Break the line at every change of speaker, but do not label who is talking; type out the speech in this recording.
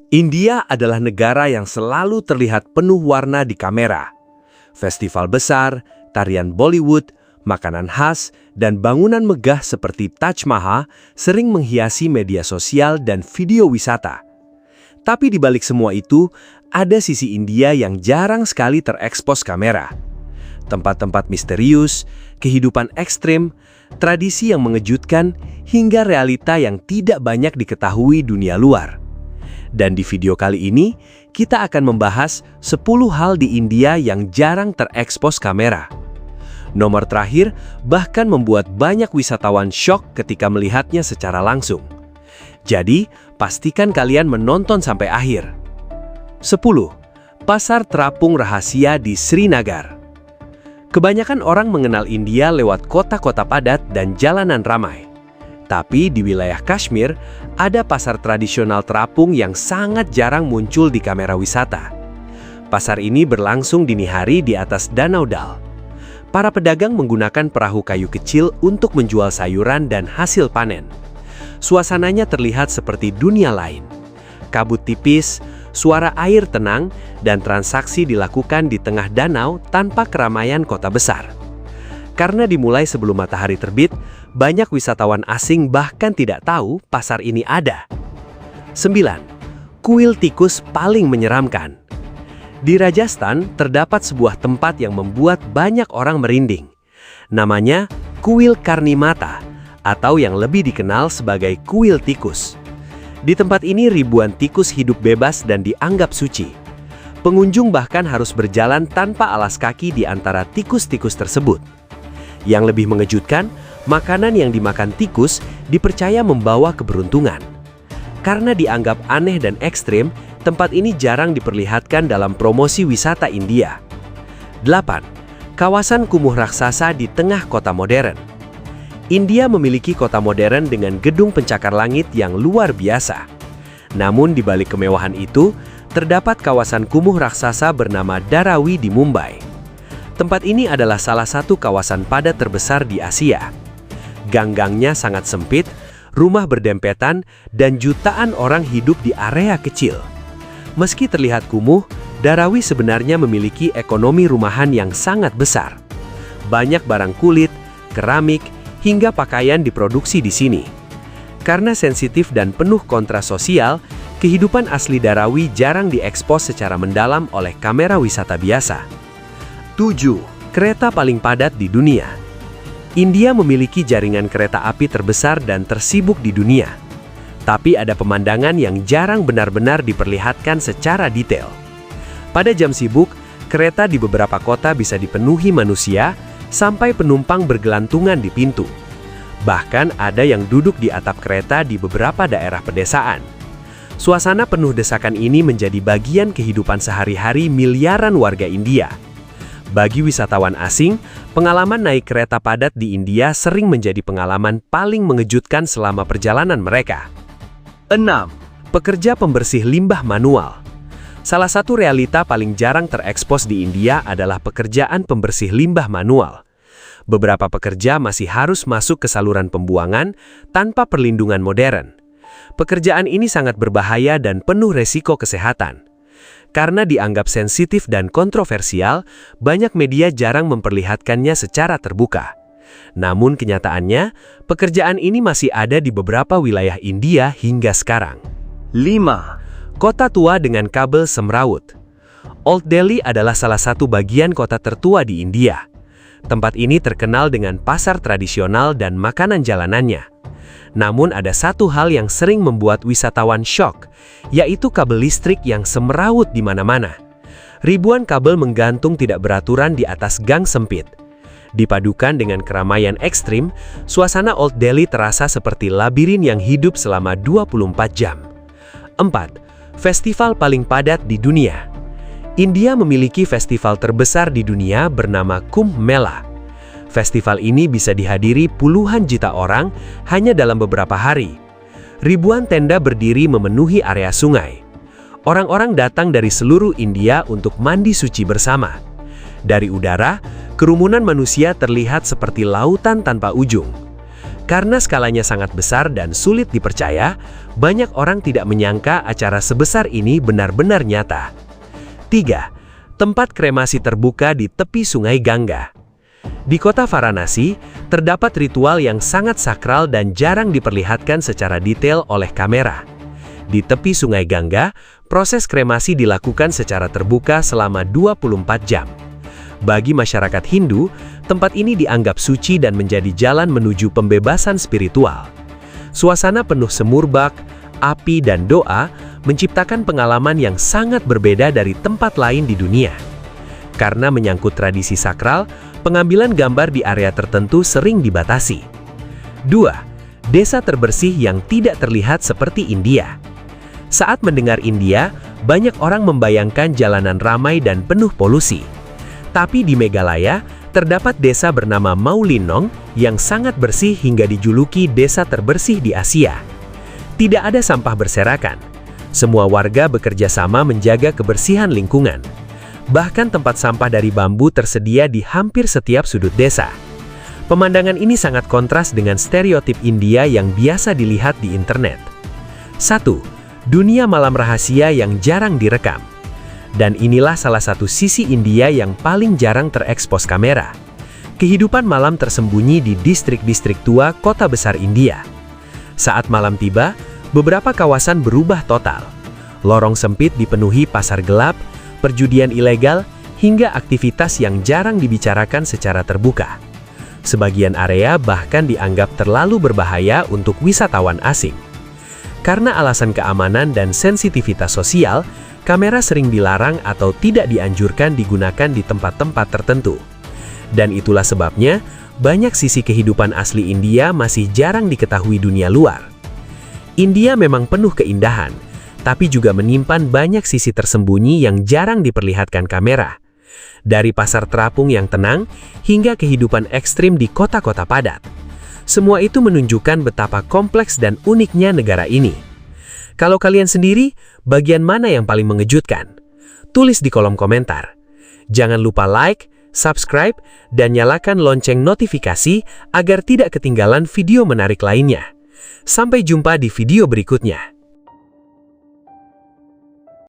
India adalah negara yang selalu terlihat penuh warna di kamera. Festival besar, tarian Bollywood, makanan khas, dan bangunan megah seperti Taj Mahal sering menghiasi media sosial dan video wisata. Tapi di balik semua itu, ada sisi India yang jarang sekali terekspos kamera. Tempat-tempat misterius, kehidupan ekstrim, tradisi yang mengejutkan, hingga realita yang tidak banyak diketahui dunia luar. Dan di video kali ini, kita akan membahas 10 hal di India yang jarang terekspos kamera. Nomor terakhir bahkan membuat banyak wisatawan syok ketika melihatnya secara langsung. Jadi, pastikan kalian menonton sampai akhir. 10. Pasar terapung rahasia di Srinagar. Kebanyakan orang mengenal India lewat kota-kota padat dan jalanan ramai. Tapi di wilayah Kashmir, ada pasar tradisional terapung yang sangat jarang muncul di kamera wisata. Pasar ini berlangsung dini hari di atas Danau Dal. Para pedagang menggunakan perahu kayu kecil untuk menjual sayuran dan hasil panen. Suasananya terlihat seperti dunia lain. Kabut tipis, suara air tenang, dan transaksi dilakukan di tengah danau tanpa keramaian kota besar. Karena dimulai sebelum matahari terbit, banyak wisatawan asing bahkan tidak tahu pasar ini ada. 9. Kuil tikus paling menyeramkan. Di Rajasthan, terdapat sebuah tempat yang membuat banyak orang merinding. Namanya Kuil Karnimata, atau yang lebih dikenal sebagai Kuil Tikus. Di tempat ini ribuan tikus hidup bebas dan dianggap suci. Pengunjung bahkan harus berjalan tanpa alas kaki di antara tikus-tikus tersebut. Yang lebih mengejutkan, makanan yang dimakan tikus dipercaya membawa keberuntungan. Karena dianggap aneh dan ekstrim, tempat ini jarang diperlihatkan dalam promosi wisata India. 8. Kawasan kumuh raksasa di tengah kota modern. India memiliki kota modern dengan gedung pencakar langit yang luar biasa. Namun di balik kemewahan itu, terdapat kawasan kumuh raksasa bernama Dharavi di Mumbai. Tempat ini adalah salah satu kawasan padat terbesar di Asia. Gang-gangnya sangat sempit, rumah berdempetan, dan jutaan orang hidup di area kecil. Meski terlihat kumuh, Dharavi sebenarnya memiliki ekonomi rumahan yang sangat besar. Banyak barang kulit, keramik, hingga pakaian diproduksi di sini. Karena sensitif dan penuh kontras sosial, kehidupan asli Dharavi jarang diekspos secara mendalam oleh kamera wisata biasa. 7. Kereta paling padat di dunia. India memiliki jaringan kereta api terbesar dan tersibuk di dunia. Tapi ada pemandangan yang jarang benar-benar diperlihatkan secara detail. Pada jam sibuk, kereta di beberapa kota bisa dipenuhi manusia sampai penumpang bergelantungan di pintu. Bahkan ada yang duduk di atap kereta di beberapa daerah pedesaan. Suasana penuh desakan ini menjadi bagian kehidupan sehari-hari miliaran warga India. Bagi wisatawan asing, pengalaman naik kereta padat di India sering menjadi pengalaman paling mengejutkan selama perjalanan mereka. 6. Pekerja pembersih limbah manual. Salah satu realita paling jarang terekspos di India adalah pekerjaan pembersih limbah manual. Beberapa pekerja masih harus masuk ke saluran pembuangan tanpa perlindungan modern. Pekerjaan ini sangat berbahaya dan penuh resiko kesehatan. Karena dianggap sensitif dan kontroversial, banyak media jarang memperlihatkannya secara terbuka. Namun kenyataannya, pekerjaan ini masih ada di beberapa wilayah India hingga sekarang. 5. Kota tua dengan kabel semrawut. Old Delhi adalah salah satu bagian kota tertua di India. Tempat ini terkenal dengan pasar tradisional dan makanan jalanannya. Namun ada satu hal yang sering membuat wisatawan syok, yaitu kabel listrik yang semrawut di mana-mana. Ribuan kabel menggantung tidak beraturan di atas gang sempit. Dipadukan dengan keramaian ekstrim, suasana Old Delhi terasa seperti labirin yang hidup selama 24 jam. 4. Festival paling padat di dunia. India memiliki festival terbesar di dunia bernama Kumbh Mela. Festival ini bisa dihadiri puluhan juta orang hanya dalam beberapa hari. Ribuan tenda berdiri memenuhi area sungai. Orang-orang datang dari seluruh India untuk mandi suci bersama. Dari udara, kerumunan manusia terlihat seperti lautan tanpa ujung. Karena skalanya sangat besar dan sulit dipercaya, banyak orang tidak menyangka acara sebesar ini benar-benar nyata. 3. Tempat kremasi terbuka di tepi Sungai Gangga. Di kota Varanasi, terdapat ritual yang sangat sakral dan jarang diperlihatkan secara detail oleh kamera. Di tepi Sungai Gangga, proses kremasi dilakukan secara terbuka selama 24 jam. Bagi masyarakat Hindu, tempat ini dianggap suci dan menjadi jalan menuju pembebasan spiritual. Suasana penuh semurbak, api, dan doa menciptakan pengalaman yang sangat berbeda dari tempat lain di dunia. Karena menyangkut tradisi sakral, pengambilan gambar di area tertentu sering dibatasi. 2. Desa terbersih yang tidak terlihat seperti India. Saat mendengar India, banyak orang membayangkan jalanan ramai dan penuh polusi. Tapi di Meghalaya, terdapat desa bernama Maulinong yang sangat bersih hingga dijuluki desa terbersih di Asia. Tidak ada sampah berserakan. Semua warga bekerja sama menjaga kebersihan lingkungan. Bahkan tempat sampah dari bambu tersedia di hampir setiap sudut desa. Pemandangan ini sangat kontras dengan stereotip India yang biasa dilihat di internet. 1. Dunia malam rahasia yang jarang direkam. Dan inilah salah satu sisi India yang paling jarang terekspos kamera. Kehidupan malam tersembunyi di distrik-distrik tua kota besar India. Saat malam tiba, beberapa kawasan berubah total. Lorong sempit dipenuhi pasar gelap, perjudian ilegal, hingga aktivitas yang jarang dibicarakan secara terbuka. Sebagian area bahkan dianggap terlalu berbahaya untuk wisatawan asing. Karena alasan keamanan dan sensitivitas sosial, kamera sering dilarang atau tidak dianjurkan digunakan di tempat-tempat tertentu. Dan itulah sebabnya, banyak sisi kehidupan asli India masih jarang diketahui dunia luar. India memang penuh keindahan, tapi juga menyimpan banyak sisi tersembunyi yang jarang diperlihatkan kamera. Dari pasar terapung yang tenang, hingga kehidupan ekstrim di kota-kota padat. Semua itu menunjukkan betapa kompleks dan uniknya negara ini. Kalau kalian sendiri, bagian mana yang paling mengejutkan? Tulis di kolom komentar. Jangan lupa like, subscribe, dan nyalakan lonceng notifikasi agar tidak ketinggalan video menarik lainnya. Sampai jumpa di video berikutnya.